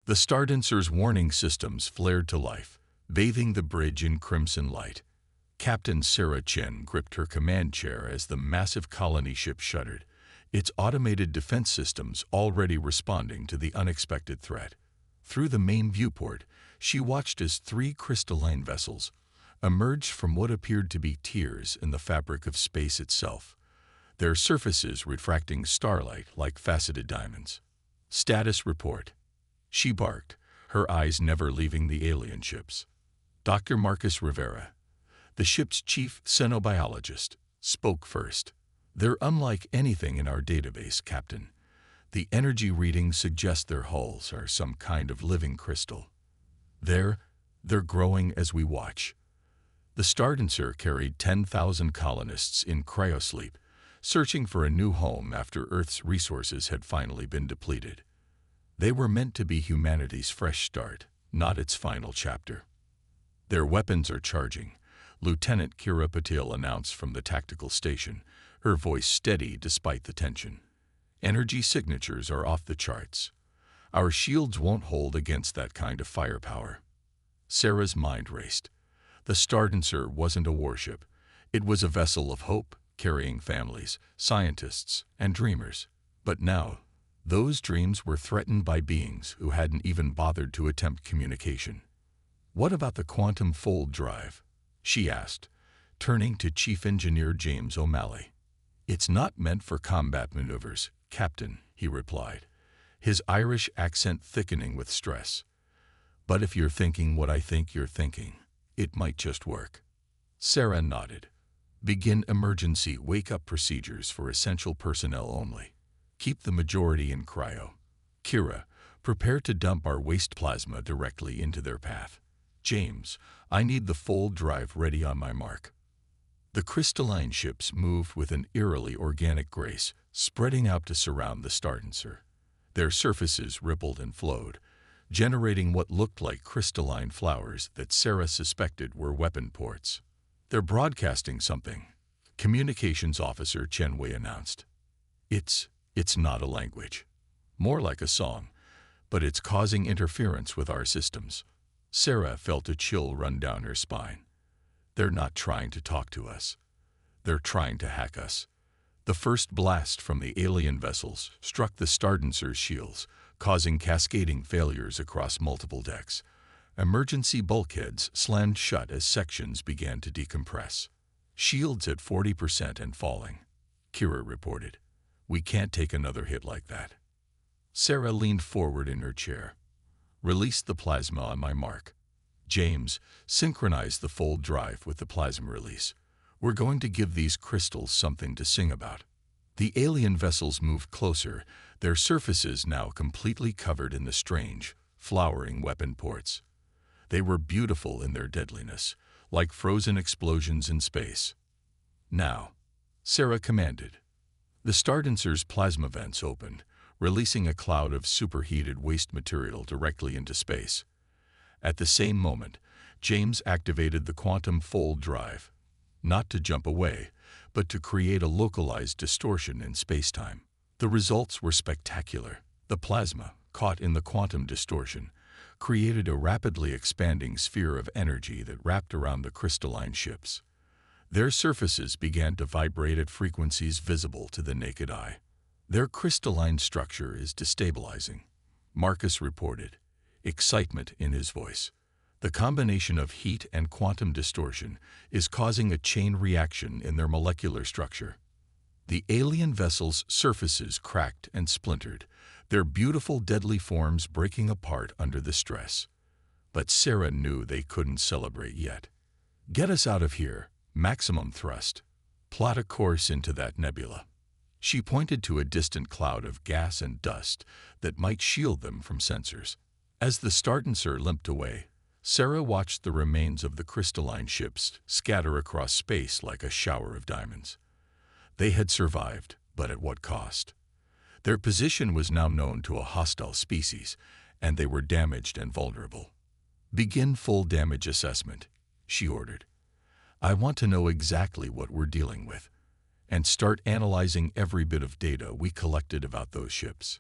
The Stardancer's warning systems flared to life, bathing the bridge in crimson light. Captain Sarah Chen gripped her command chair as the massive colony ship shuddered, its automated defense systems already responding to the unexpected threat. Through the main viewport, she watched as 3 crystalline vessels emerged from what appeared to be tears in the fabric of space itself, their surfaces refracting starlight like faceted diamonds. "Status report," she barked, her eyes never leaving the alien ships. Dr. Marcus Rivera, the ship's chief xenobiologist, spoke first. "They're unlike anything in our database, Captain. The energy readings suggest their hulls are some kind of living crystal. They're growing as we watch." The Stardancer carried 10,000 colonists in cryosleep, searching for a new home after Earth's resources had finally been depleted. They were meant to be humanity's fresh start, not its final chapter. "Their weapons are charging," Lieutenant Kira Patil announced from the tactical station, her voice steady despite the tension. "Energy signatures are off the charts. Our shields won't hold against that kind of firepower." Sarah's mind raced. The Stardancer wasn't a warship. It was a vessel of hope, carrying families, scientists, and dreamers. But now, those dreams were threatened by beings who hadn't even bothered to attempt communication. "What about the quantum fold drive?" she asked, turning to Chief Engineer James O'Malley. "It's not meant for combat maneuvers, Captain," he replied, his Irish accent thickening with stress. "But if you're thinking what I think you're thinking, it might just work." Sarah nodded. "Begin emergency wake-up procedures for essential personnel only. Keep the majority in cryo. Kira, prepare to dump our waste plasma directly into their path. James, I need the fold drive ready on my mark." The crystalline ships moved with an eerily organic grace, spreading out to surround the Stardancer. Their surfaces rippled and flowed, generating what looked like crystalline flowers that Sarah suspected were weapon ports. "They're broadcasting something," Communications Officer Chen Wei announced. It's not a language. More like a song, but it's causing interference with our systems." Sarah felt a chill run down her spine. "They're not trying to talk to us. They're trying to hack us." The first blast from the alien vessels struck the Stardancer's shields, causing cascading failures across multiple decks. Emergency bulkheads slammed shut as sections began to decompress. "Shields at 40% and falling," Kira reported. "We can't take another hit like that." Sarah leaned forward in her chair. "Release the plasma on my mark. James, synchronize the fold drive with the plasma release. We're going to give these crystals something to sing about." The alien vessels moved closer, their surfaces now completely covered in the strange, flowering weapon ports. They were beautiful in their deadliness, like frozen explosions in space. "Now," Sarah commanded. The Stardancer's plasma vents opened, releasing a cloud of superheated waste material directly into space. At the same moment, James activated the quantum fold drive, not to jump away, but to create a localized distortion in spacetime. The results were spectacular. The plasma, caught in the quantum distortion, created a rapidly expanding sphere of energy that wrapped around the crystalline ships. Their surfaces began to vibrate at frequencies visible to the naked eye. "Their crystalline structure is destabilizing," Marcus reported, excitement in his voice. "The combination of heat and quantum distortion is causing a chain reaction in their molecular structure." The alien vessel's surfaces cracked and splintered, their beautiful deadly forms breaking apart under the stress. But Sarah knew they couldn't celebrate yet. "Get us out of here, maximum thrust. Plot a course into that nebula." She pointed to a distant cloud of gas and dust that might shield them from sensors. As the Stardancer limped away, Sarah watched the remains of the crystalline ships scatter across space like a shower of diamonds. They had survived, but at what cost? Their position was now known to a hostile species, and they were damaged and vulnerable. "Begin full damage assessment," she ordered. "I want to know exactly what we're dealing with, and start analyzing every bit of data we collected about those ships.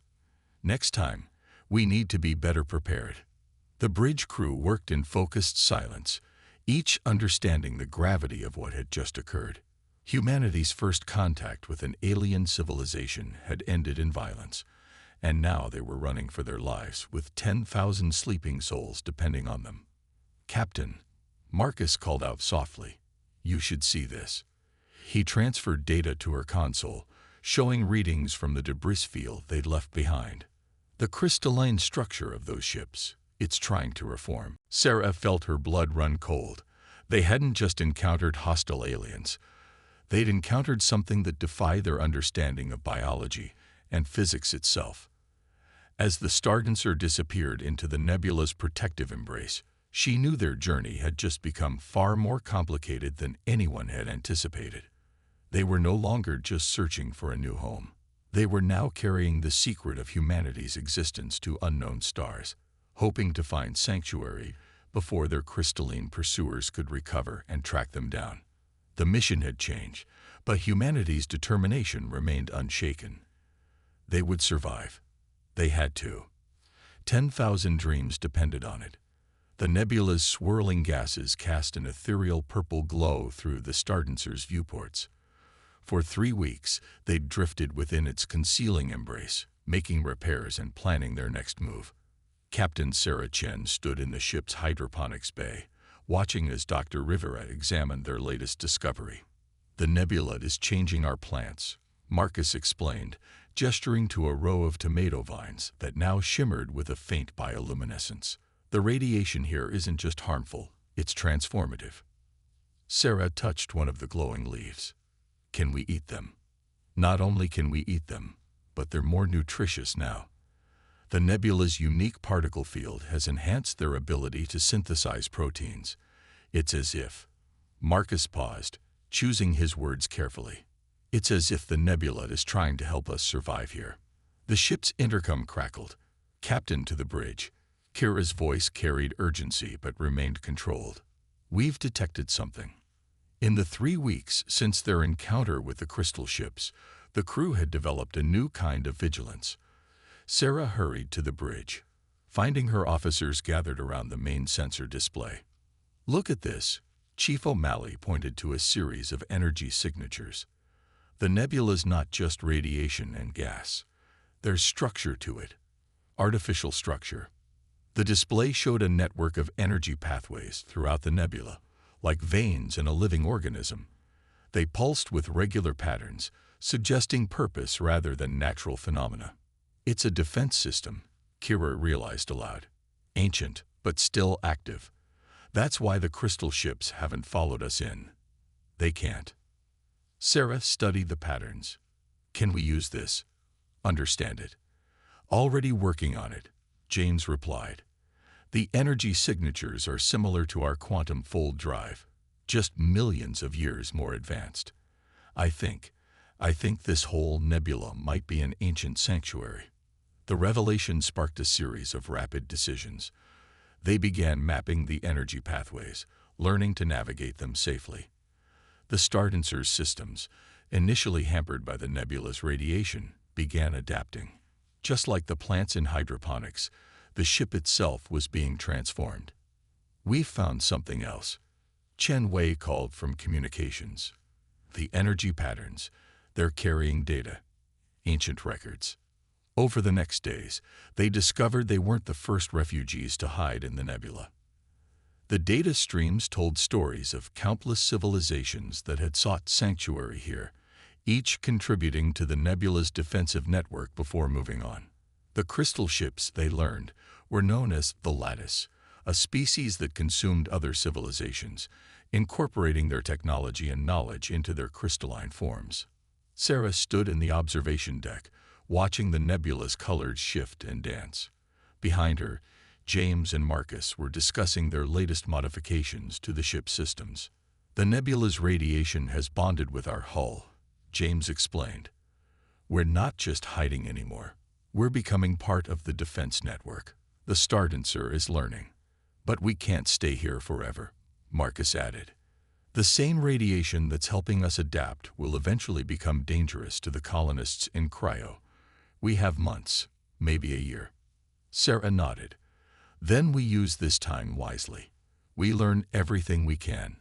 Next time, We need to be better prepared. The bridge crew worked in focused silence, each understanding the gravity of what had just occurred. Humanity's first contact with an alien civilization had ended in violence, and now they were running for their lives with 10,000 sleeping souls depending on them. "Captain," Marcus called out softly, "you should see this." He transferred data to her console, showing readings from the debris field they'd left behind. The crystalline structure of those ships, it's trying to reform. Sarah felt her blood run cold. They hadn't just encountered hostile aliens. They'd encountered something that defied their understanding of biology and physics itself. As the Stardancer disappeared into the nebula's protective embrace, she knew their journey had just become far more complicated than anyone had anticipated. They were no longer just searching for a new home. They were now carrying the secret of humanity's existence to unknown stars, hoping to find sanctuary before their crystalline pursuers could recover and track them down. The mission had changed, but humanity's determination remained unshaken. They would survive. They had to. 10,000 dreams depended on it. The nebula's swirling gases cast an ethereal purple glow through the Stardancer's viewports. For 3 weeks, they'd drifted within its concealing embrace, making repairs and planning their next move. Captain Sarah Chen stood in the ship's hydroponics bay, watching as Dr. Rivera examined their latest discovery. "The nebula is changing our plants," Marcus explained, gesturing to a row of tomato vines that now shimmered with a faint bioluminescence. "The radiation here isn't just harmful, it's transformative." Sarah touched one of the glowing leaves. "Can we eat them?" "Not only can we eat them, but they're more nutritious now. The nebula's unique particle field has enhanced their ability to synthesize proteins. It's as if—" Marcus paused, choosing his words carefully. "It's as if the nebula is trying to help us survive here." The ship's intercom crackled. "Captain to the bridge." Kira's voice carried urgency but remained controlled. "We've detected something." In the 3 weeks since their encounter with the crystal ships, the crew had developed a new kind of vigilance. Sarah hurried to the bridge, finding her officers gathered around the main sensor display. "Look at this." Chief O'Malley pointed to a series of energy signatures. "The nebula's not just radiation and gas. There's structure to it. Artificial structure." The display showed a network of energy pathways throughout the nebula, like veins in a living organism. They pulsed with regular patterns, suggesting purpose rather than natural phenomena. "It's a defense system," Kira realized aloud. "Ancient, but still active. That's why the crystal ships haven't followed us in. They can't." Sarah studied the patterns. "Can we use this? Understand it?" "Already working on it," James replied. "The energy signatures are similar to our quantum fold drive, just millions of years more advanced. I think this whole nebula might be an ancient sanctuary." The revelation sparked a series of rapid decisions. They began mapping the energy pathways, learning to navigate them safely. The Stardancer's systems, initially hampered by the nebula's radiation, began adapting. Just like the plants in hydroponics, the ship itself was being transformed. "We've found something else," Chen Wei called from communications. "The energy patterns. They're carrying data. Ancient records." Over the next days, they discovered they weren't the first refugees to hide in the nebula. The data streams told stories of countless civilizations that had sought sanctuary here, each contributing to the nebula's defensive network before moving on. The crystal ships, they learned, were known as the Lattice, a species that consumed other civilizations, incorporating their technology and knowledge into their crystalline forms. Sarah stood in the observation deck, watching the nebula's colors shift and dance. Behind her, James and Marcus were discussing their latest modifications to the ship's systems. "The nebula's radiation has bonded with our hull," James explained. "We're not just hiding anymore. We're becoming part of the defense network. The Stardancer is learning. But we can't stay here forever," Marcus added. "The same radiation that's helping us adapt will eventually become dangerous to the colonists in cryo. We have months, maybe a year." Sarah nodded. Then we use this time wisely. We learn everything we can.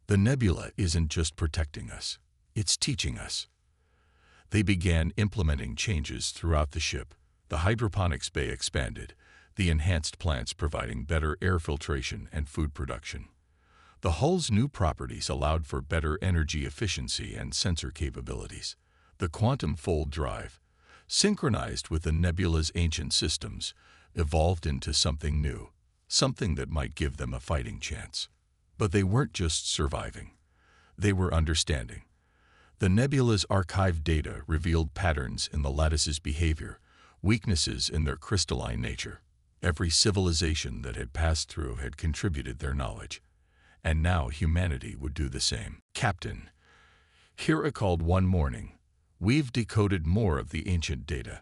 The nebula isn't just protecting us, it's teaching us. They began implementing changes throughout the ship. The hydroponics bay expanded, the enhanced plants providing better air filtration and food production. The hull's new properties allowed for better energy efficiency and sensor capabilities. The quantum fold drive, synchronized with the nebula's ancient systems, evolved into something new, something that might give them a fighting chance. But they weren't just surviving. They were understanding. The nebula's archived data revealed patterns in the lattice's behavior, weaknesses in their crystalline nature. Every civilization that had passed through had contributed their knowledge. And now humanity would do the same. Captain, Hera called one morning. We've decoded more of the ancient data.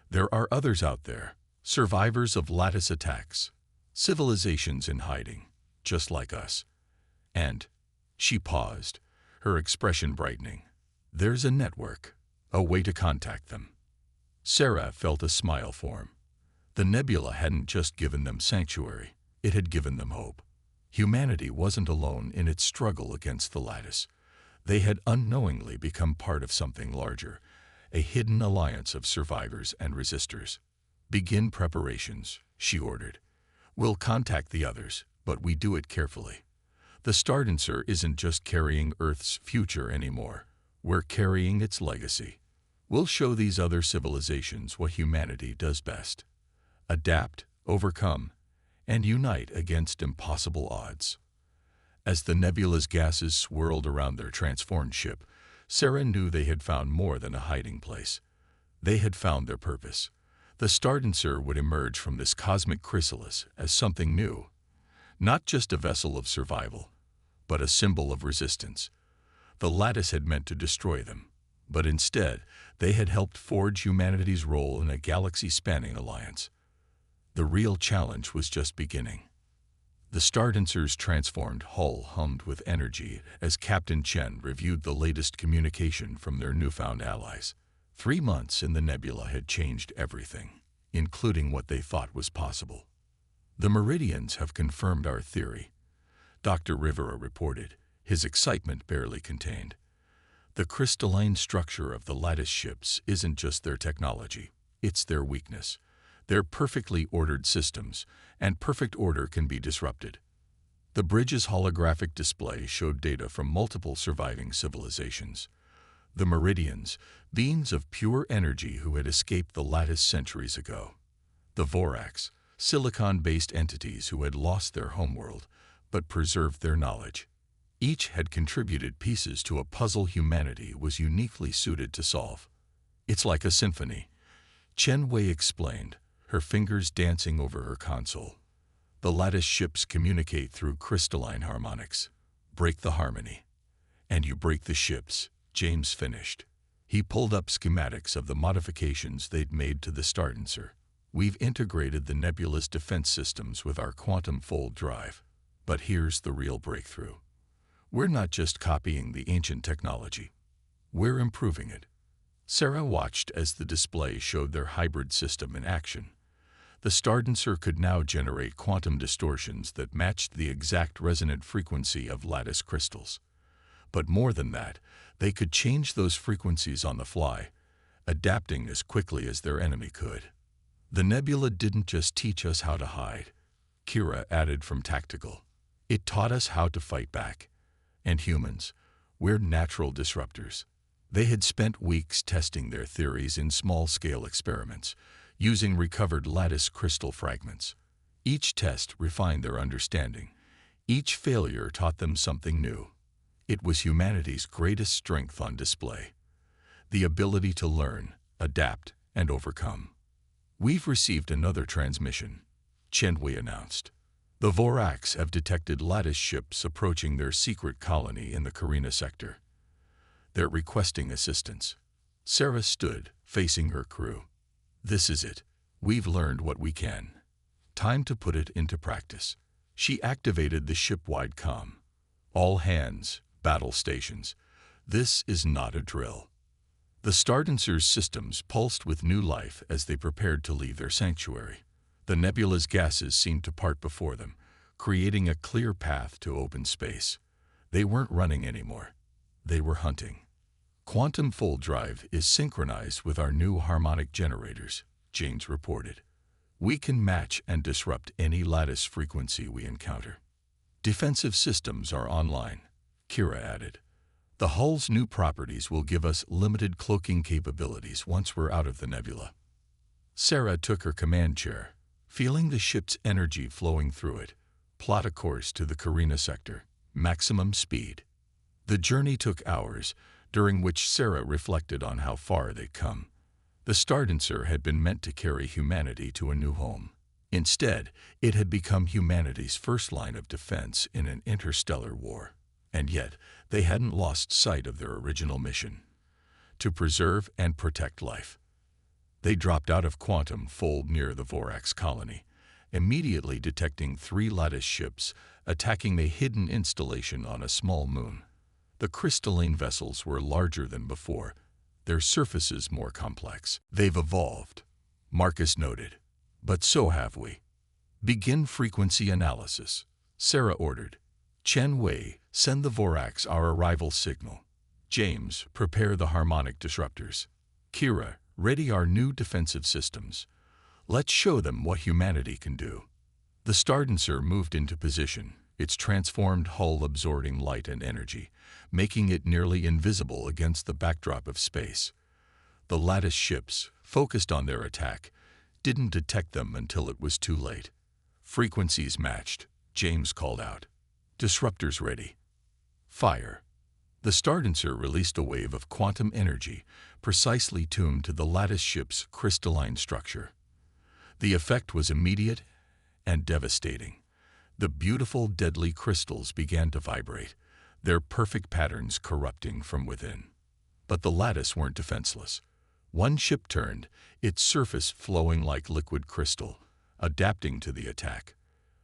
There are others out there, survivors of lattice attacks, civilizations in hiding, just like us. And she paused, her expression brightening. There's a network, a way to contact them. Sarah felt a smile form. The nebula hadn't just given them sanctuary, it had given them hope. Humanity wasn't alone in its struggle against the lattice. They had unknowingly become part of something larger, a hidden alliance of survivors and resistors. Begin preparations, she ordered. We'll contact the others, but we do it carefully. The Stardancer isn't just carrying Earth's future anymore. We're carrying its legacy. We'll show these other civilizations what humanity does best. Adapt, overcome, and unite against impossible odds. As the nebula's gases swirled around their transformed ship, Sarah knew they had found more than a hiding place. They had found their purpose. The Stardancer would emerge from this cosmic chrysalis as something new, not just a vessel of survival, but a symbol of resistance. The lattice had meant to destroy them, but instead, they had helped forge humanity's role in a galaxy-spanning alliance. The real challenge was just beginning. The Stardancer's transformed hull hummed with energy as Captain Chen reviewed the latest communication from their newfound allies. 3 months in the nebula had changed everything, including what they thought was possible. The Meridians have confirmed our theory, Dr. Rivera reported, his excitement barely contained. The crystalline structure of the lattice ships isn't just their technology, it's their weakness. They're perfectly ordered systems, and perfect order can be disrupted. The bridge's holographic display showed data from multiple surviving civilizations. The Meridians, beings of pure energy who had escaped the lattice centuries ago. The Voraks, silicon-based entities who had lost their homeworld, but preserved their knowledge. Each had contributed pieces to a puzzle humanity was uniquely suited to solve. It's like a symphony, Chen Wei explained, her fingers dancing over her console. The lattice ships communicate through crystalline harmonics. Break the harmony, and you break the ships, James finished. He pulled up schematics of the modifications they'd made to the Stardancer. We've integrated the nebula's defense systems with our quantum fold drive. But here's the real breakthrough. We're not just copying the ancient technology. We're improving it. Sarah watched as the display showed their hybrid system in action. The Stardancer could now generate quantum distortions that matched the exact resonant frequency of lattice crystals. But more than that, they could change those frequencies on the fly, adapting as quickly as their enemy could. The nebula didn't just teach us how to hide, Kira added from Tactical. It taught us how to fight back. And humans, we're natural disruptors. They had spent weeks testing their theories in small-scale experiments, using recovered lattice crystal fragments. Each test refined their understanding. Each failure taught them something new. It was humanity's greatest strength on display. The ability to learn, adapt, and overcome. We've received another transmission, Chen Wei announced. The Voraks have detected lattice ships approaching their secret colony in the Carina sector. They're requesting assistance. Sarah stood, facing her crew. This is it. We've learned what we can. Time to put it into practice. She activated the ship-wide comm. All hands, battle stations. This is not a drill. The Stardancer's systems pulsed with new life as they prepared to leave their sanctuary. The nebula's gases seemed to part before them, creating a clear path to open space. They weren't running anymore. They were hunting. Quantum full drive is synchronized with our new harmonic generators, James reported. We can match and disrupt any lattice frequency we encounter. Defensive systems are online, Kira added. The hull's new properties will give us limited cloaking capabilities once we're out of the nebula. Sarah took her command chair, feeling the ship's energy flowing through it. Plot a course to the Carina sector, maximum speed. The journey took hours, during which Sarah reflected on how far they'd come. The Stardancer had been meant to carry humanity to a new home. Instead, it had become humanity's first line of defense in an interstellar war. And yet, they hadn't lost sight of their original mission: to preserve and protect life. They dropped out of quantum fold near the Vorax colony, immediately detecting 3 lattice ships attacking a hidden installation on a small moon. The crystalline vessels were larger than before, their surfaces more complex. They've evolved, Marcus noted. But so have we. Begin frequency analysis, Sarah ordered. Chen Wei, send the Vorax our arrival signal. James, prepare the harmonic disruptors. Kira, ready our new defensive systems. Let's show them what humanity can do. The Stardancer moved into position, its transformed hull absorbing light and energy, making it nearly invisible against the backdrop of space. The lattice ships, focused on their attack, didn't detect them until it was too late. Frequencies matched, James called out. Disruptors ready. Fire. The Stardancer released a wave of quantum energy, precisely tuned to the lattice ship's crystalline structure. The effect was immediate and devastating. The beautiful, deadly crystals began to vibrate, their perfect patterns corrupting from within. But the lattice weren't defenseless. One ship turned, its surface flowing like liquid crystal, adapting to the attack.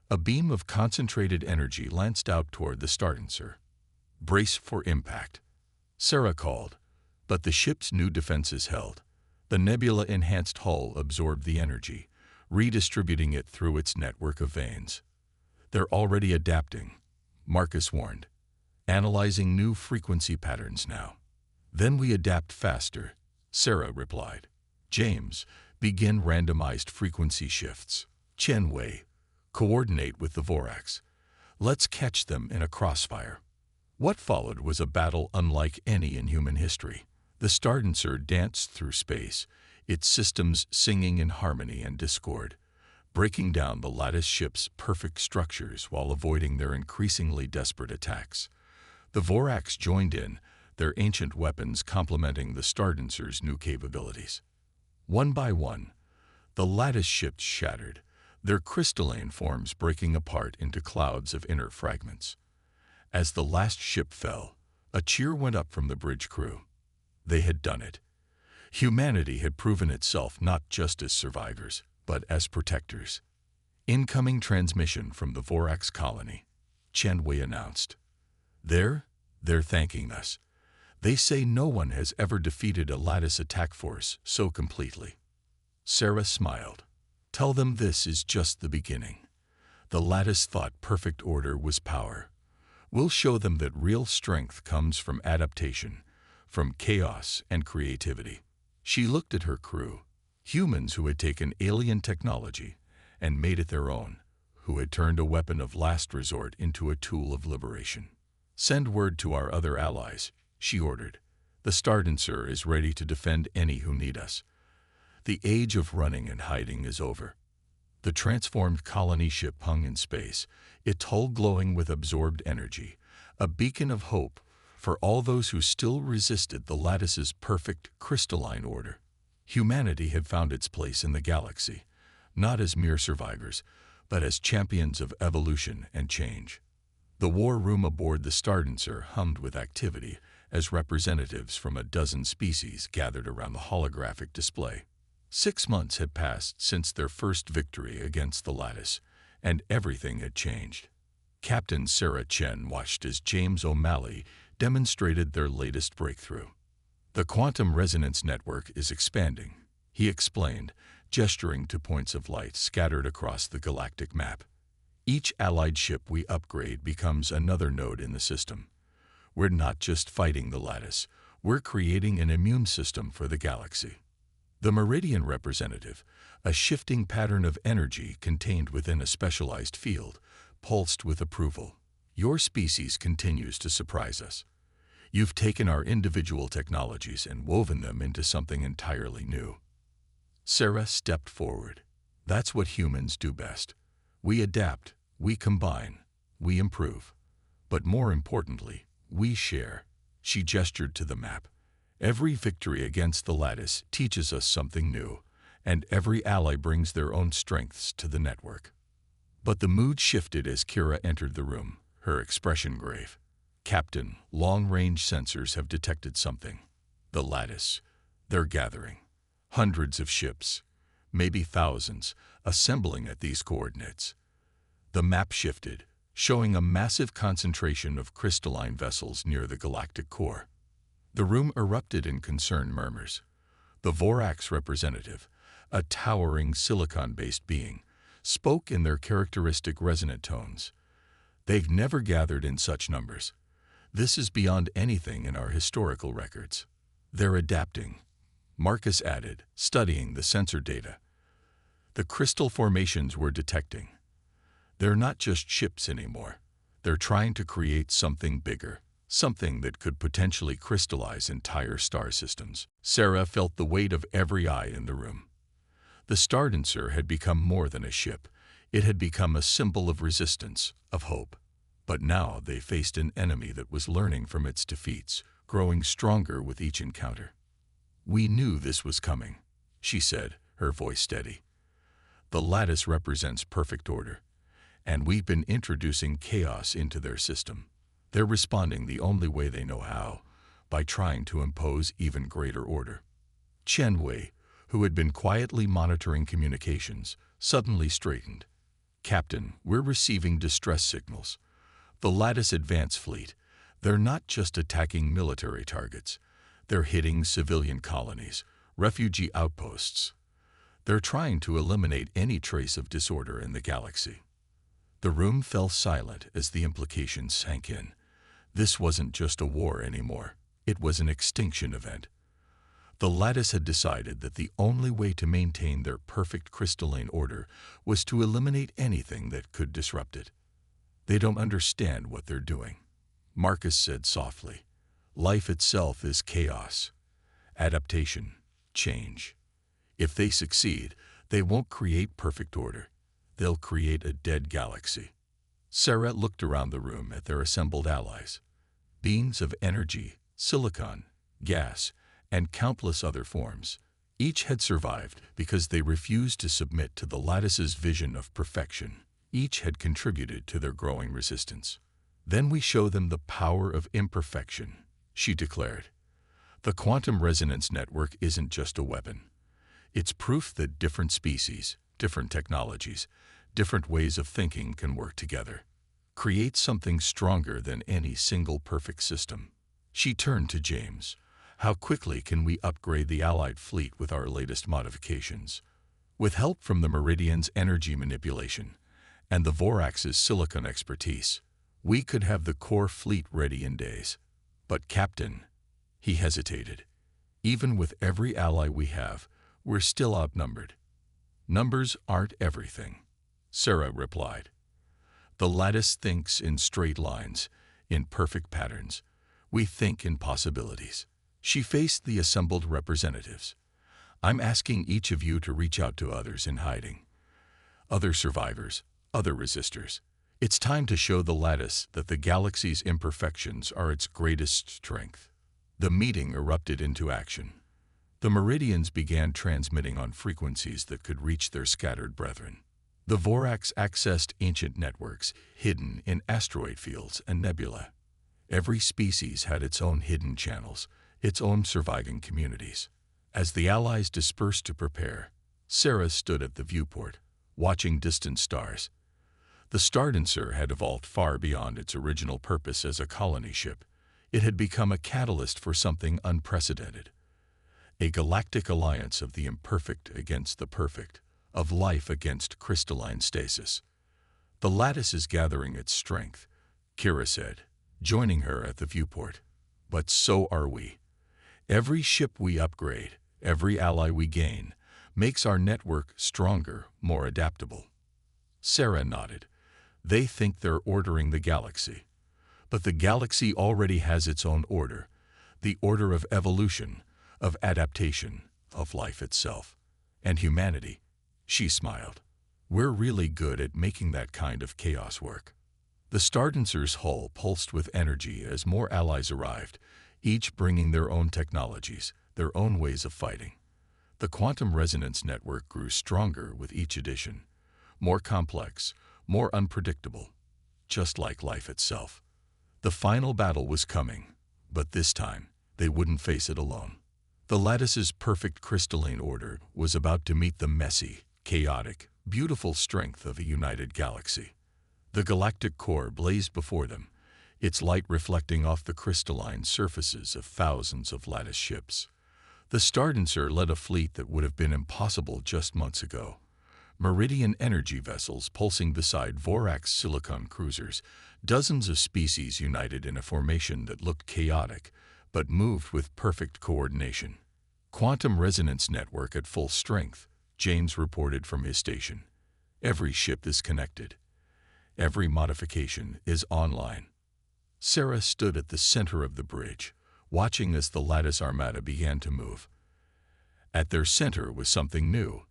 A beam of concentrated energy lanced out toward the Stardancer. Brace for impact, Sarah called, but the ship's new defenses held. The nebula-enhanced hull absorbed the energy, redistributing it through its network of veins. They're already adapting, Marcus warned. Analyzing new frequency patterns now. Then we adapt faster, Sarah replied. James, begin randomized frequency shifts. Chen Wei, coordinate with the Vorax. Let's catch them in a crossfire. What followed was a battle unlike any in human history. The Stardancer danced through space, its systems singing in harmony and discord, breaking down the lattice ship's perfect structures while avoiding their increasingly desperate attacks. The Vorax joined in, their ancient weapons complementing the Stardancer's new capabilities. One by one, the lattice ships shattered, their crystalline forms breaking apart into clouds of inner fragments. As the last ship fell, a cheer went up from the bridge crew. They had done it. Humanity had proven itself not just as survivors, but as protectors. Incoming transmission from the Vorax colony, Chen Wei announced. They're thanking us. They say no one has ever defeated a lattice attack force so completely. Sarah smiled. Tell them this is just the beginning. The lattice thought perfect order was power. We'll show them that real strength comes from adaptation, from chaos and creativity. She looked at her crew, humans who had taken alien technology and made it their own, who had turned a weapon of last resort into a tool of liberation. Send word to our other allies, she ordered. The Stardancer is ready to defend any who need us. The age of running and hiding is over. The transformed colony ship hung in space, its hull glowing with absorbed energy, a beacon of hope for all those who still resisted the lattice's perfect crystalline order. Humanity had found its place in the galaxy, not as mere survivors, but as champions of evolution and change. The war room aboard the Stardancer hummed with activity as representatives from a dozen species gathered around the holographic display. 6 months had passed since their first victory against the lattice, and everything had changed. Captain Sarah Chen watched as James O'Malley demonstrated their latest breakthrough. The quantum resonance network is expanding, he explained, gesturing to points of light scattered across the galactic map. Each allied ship we upgrade becomes another node in the system. We're not just fighting the lattice, we're creating an immune system for the galaxy. The Meridian representative, a shifting pattern of energy contained within a specialized field, pulsed with approval. Your species continues to surprise us. You've taken our individual technologies and woven them into something entirely new. Sarah stepped forward. That's what humans do best. We adapt, we combine, we improve. But more importantly, we share. She gestured to the map. Every victory against the lattice teaches us something new, and every ally brings their own strengths to the network. But the mood shifted as Kira entered the room, her expression grave. Captain, long-range sensors have detected something. The lattice. They're gathering. Hundreds of ships, maybe thousands, assembling at these coordinates. The map shifted, showing a massive concentration of crystalline vessels near the galactic core. The room erupted in concerned murmurs. The Vorax representative, a towering silicon-based being, spoke in their characteristic resonant tones. They've never gathered in such numbers. This is beyond anything in our historical records. They're adapting, Marcus added, studying the sensor data. The crystal formations we're detecting. They're not just ships anymore. They're trying to create something bigger, something that could potentially crystallize entire star systems. Sarah felt the weight of every eye in the room. The Stardancer had become more than a ship. It had become a symbol of resistance, of hope. But now they faced an enemy that was learning from its defeats, growing stronger with each encounter. "We knew this was coming," she said, her voice steady. "The lattice represents perfect order, and we've been introducing chaos into their system. They're responding the only way they know how, by trying to impose even greater order." Chen Wei, who had been quietly monitoring communications, suddenly straightened. "Captain, we're receiving distress signals. The Lattice Advance Fleet, they're not just attacking military targets. They're hitting civilian colonies, refugee outposts. They're trying to eliminate any trace of disorder in the galaxy." The room fell silent as the implications sank in. This wasn't just a war anymore. It was an extinction event. The Lattice had decided that the only way to maintain their perfect crystalline order was to eliminate anything that could disrupt it. "They don't understand what they're doing," Marcus said softly. "Life itself is chaos, adaptation, change. If they succeed, they won't create perfect order. They'll create a dead galaxy." Sarah looked around the room at their assembled allies. Beings of energy, silicon, gas, and countless other forms. Each had survived because they refused to submit to the Lattice's vision of perfection. Each had contributed to their growing resistance. "Then we show them the power of imperfection," she declared. "The quantum resonance network isn't just a weapon. It's proof that different species, different technologies, different ways of thinking can work together. Create something stronger than any single perfect system." She turned to James. "How quickly can we upgrade the Allied fleet with our latest modifications?" "With help from the Meridian's energy manipulation and the Vorax's silicon expertise, we could have the core fleet ready in days. But Captain," he hesitated, "even with every ally we have, we're still outnumbered." "Numbers aren't everything," Sarah replied. "The Lattice thinks in straight lines, in perfect patterns. We think in possibilities." She faced the assembled representatives. "I'm asking each of you to reach out to others in hiding. Other survivors, other resistors. It's time to show the Lattice that the galaxy's imperfections are its greatest strength." The meeting erupted into action. The Meridians began transmitting on frequencies that could reach their scattered brethren. The Vorax accessed ancient networks hidden in asteroid fields and nebula. Every species had its own hidden channels, its own surviving communities. As the allies dispersed to prepare, Sarah stood at the viewport, watching distant stars. The Stardancer had evolved far beyond its original purpose as a colony ship. It had become a catalyst for something unprecedented. a galactic alliance of the imperfect against the perfect, of life against crystalline stasis. The lattice is gathering its strength, Kira said, joining her at the viewport. But so are we. Every ship we upgrade, every ally we gain, makes our network stronger, more adaptable. Sarah nodded. They think they're ordering the galaxy. But the galaxy already has its own order, the order of evolution, of adaptation, of life itself. And humanity, she smiled. We're really good at making that kind of chaos work. The Stardancer's hull pulsed with energy as more allies arrived, each bringing their own technologies, their own ways of fighting. The quantum resonance network grew stronger with each addition, more complex, more unpredictable, just like life itself. The final battle was coming, but this time they wouldn't face it alone. The lattice's perfect crystalline order was about to meet the messy, chaotic, beautiful strength of a united galaxy. The galactic core blazed before them, its light reflecting off the crystalline surfaces of thousands of lattice ships. The Stardancer led a fleet that would have been impossible just months ago. Meridian energy vessels pulsing beside Vorax silicon cruisers, dozens of species united in a formation that looked chaotic, but moved with perfect coordination. Quantum resonance network at full strength, James reported from his station. Every ship is connected. Every modification is online. Sarah stood at the center of the bridge, watching as the lattice armada began to move. At their center was something new,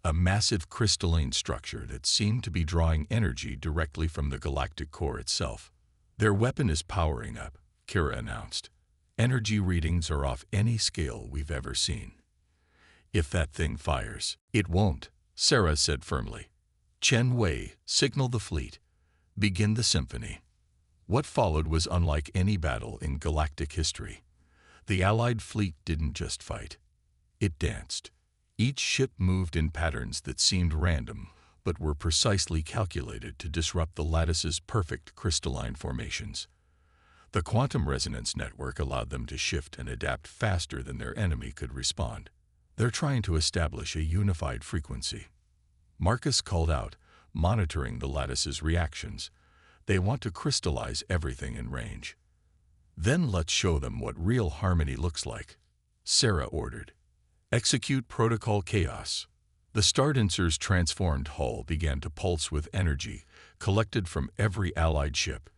a massive crystalline structure that seemed to be drawing energy directly from the galactic core itself. Their weapon is powering up, Kira announced. Energy readings are off any scale we've ever seen. If that thing fires, it won't, Sarah said firmly. Chen Wei, signal the fleet. Begin the symphony. What followed was unlike any battle in galactic history. The Allied fleet didn't just fight. It danced. Each ship moved in patterns that seemed random, but were precisely calculated to disrupt the lattice's perfect crystalline formations. The quantum resonance network allowed them to shift and adapt faster than their enemy could respond. They're trying to establish a unified frequency. Marcus called out, monitoring the lattice's reactions. They want to crystallize everything in range. Then let's show them what real harmony looks like, Sarah ordered. Execute Protocol Chaos. The Stardancer's transformed hull began to pulse with energy, collected from every allied ship.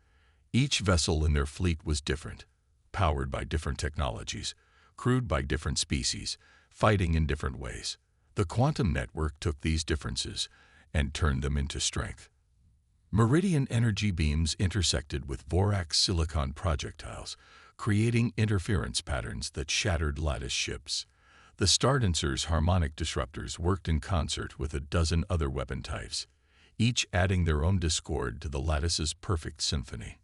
Each vessel in their fleet was different, powered by different technologies, crewed by different species, fighting in different ways. The quantum network took these differences and turned them into strength. Meridian energy beams intersected with Vorax silicon projectiles, creating interference patterns that shattered lattice ships. The Stardancer's harmonic disruptors worked in concert with a dozen other weapon types, each adding their own discord to the lattice's perfect symphony.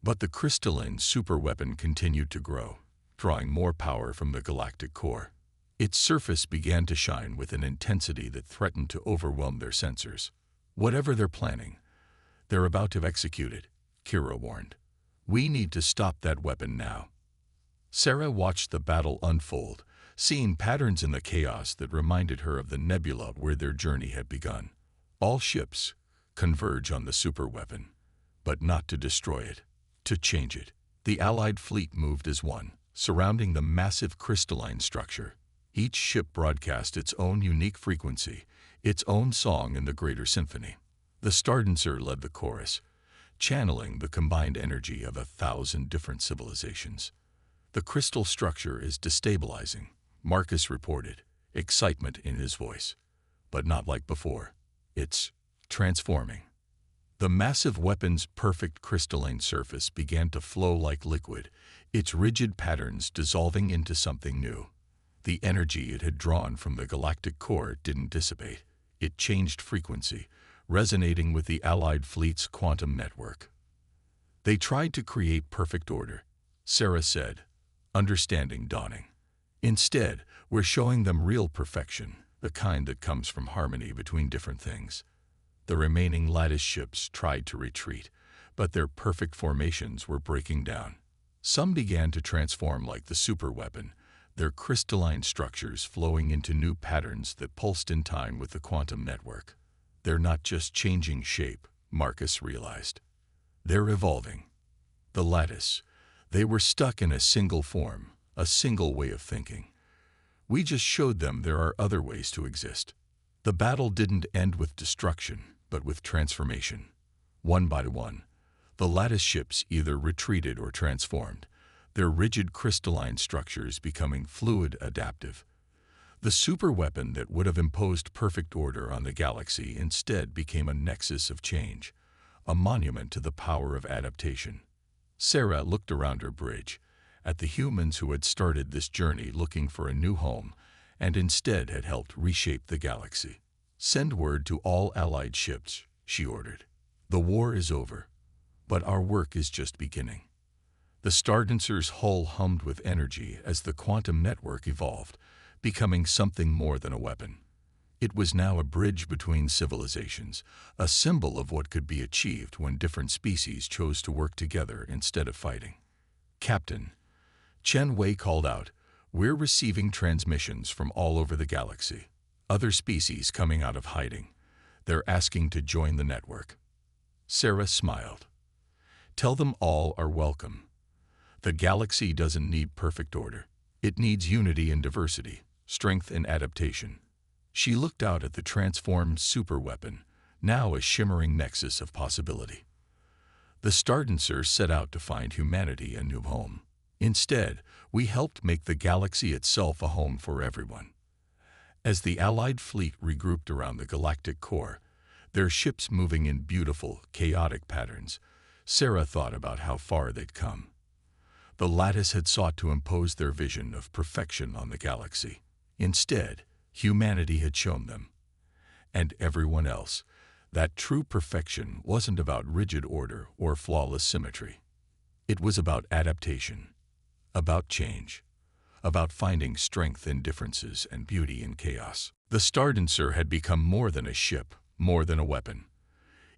But the crystalline superweapon continued to grow, drawing more power from the galactic core. Its surface began to shine with an intensity that threatened to overwhelm their sensors. Whatever they're planning, they're about to execute it, Kira warned. We need to stop that weapon now. Sarah watched the battle unfold, seeing patterns in the chaos that reminded her of the nebula where their journey had begun. All ships converge on the superweapon, but not to destroy it, to change it. The Allied fleet moved as one, surrounding the massive crystalline structure. Each ship broadcast its own unique frequency, its own song in the greater symphony. The Stardancer led the chorus, channeling the combined energy of 1,000 different civilizations. The crystal structure is destabilizing, Marcus reported, excitement in his voice. But not like before. It's transforming. The massive weapon's perfect crystalline surface began to flow like liquid, its rigid patterns dissolving into something new. The energy it had drawn from the galactic core didn't dissipate. It changed frequency, resonating with the Allied fleet's quantum network. They tried to create perfect order, Sarah said, understanding dawning. Instead, we're showing them real perfection, the kind that comes from harmony between different things. The remaining lattice ships tried to retreat, but their perfect formations were breaking down. Some began to transform like the superweapon, their crystalline structures flowing into new patterns that pulsed in time with the quantum network. They're not just changing shape, Marcus realized. They're evolving. The lattice. They were stuck in a single form, a single way of thinking. We just showed them there are other ways to exist. The battle didn't end with destruction, but with transformation. One by one, the lattice ships either retreated or transformed, their rigid crystalline structures becoming fluid adaptive. The superweapon that would have imposed perfect order on the galaxy instead became a nexus of change, a monument to the power of adaptation. Sarah looked around her bridge, at the humans who had started this journey looking for a new home, and instead had helped reshape the galaxy. "Send word to all allied ships," she ordered. "The war is over, but our work is just beginning." The Stardancer's hull hummed with energy as the quantum network evolved, becoming something more than a weapon. It was now a bridge between civilizations, a symbol of what could be achieved when different species chose to work together instead of fighting. "Captain," Chen Wei called out, "we're receiving transmissions from all over the galaxy. Other species coming out of hiding. They're asking to join the network." Sarah smiled. "Tell them all are welcome. The galaxy doesn't need perfect order. It needs unity and diversity, strength and adaptation." She looked out at the transformed superweapon, now a shimmering nexus of possibility. The Stardancer set out to find humanity a new home. Instead, we helped make the galaxy itself a home for everyone. As the Allied fleet regrouped around the galactic core, their ships moving in beautiful, chaotic patterns, Sarah thought about how far they'd come. The lattice had sought to impose their vision of perfection on the galaxy. Instead, humanity had shown them, and everyone else, that true perfection wasn't about rigid order or flawless symmetry. It was about adaptation, about change, about finding strength in differences and beauty in chaos. The Stardancer had become more than a ship, more than a weapon.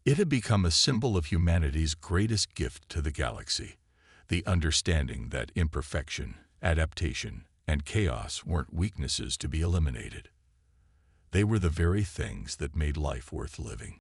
It had become a symbol of humanity's greatest gift to the galaxy, the understanding that imperfection, adaptation, and chaos weren't weaknesses to be eliminated. They were the very things that made life worth living.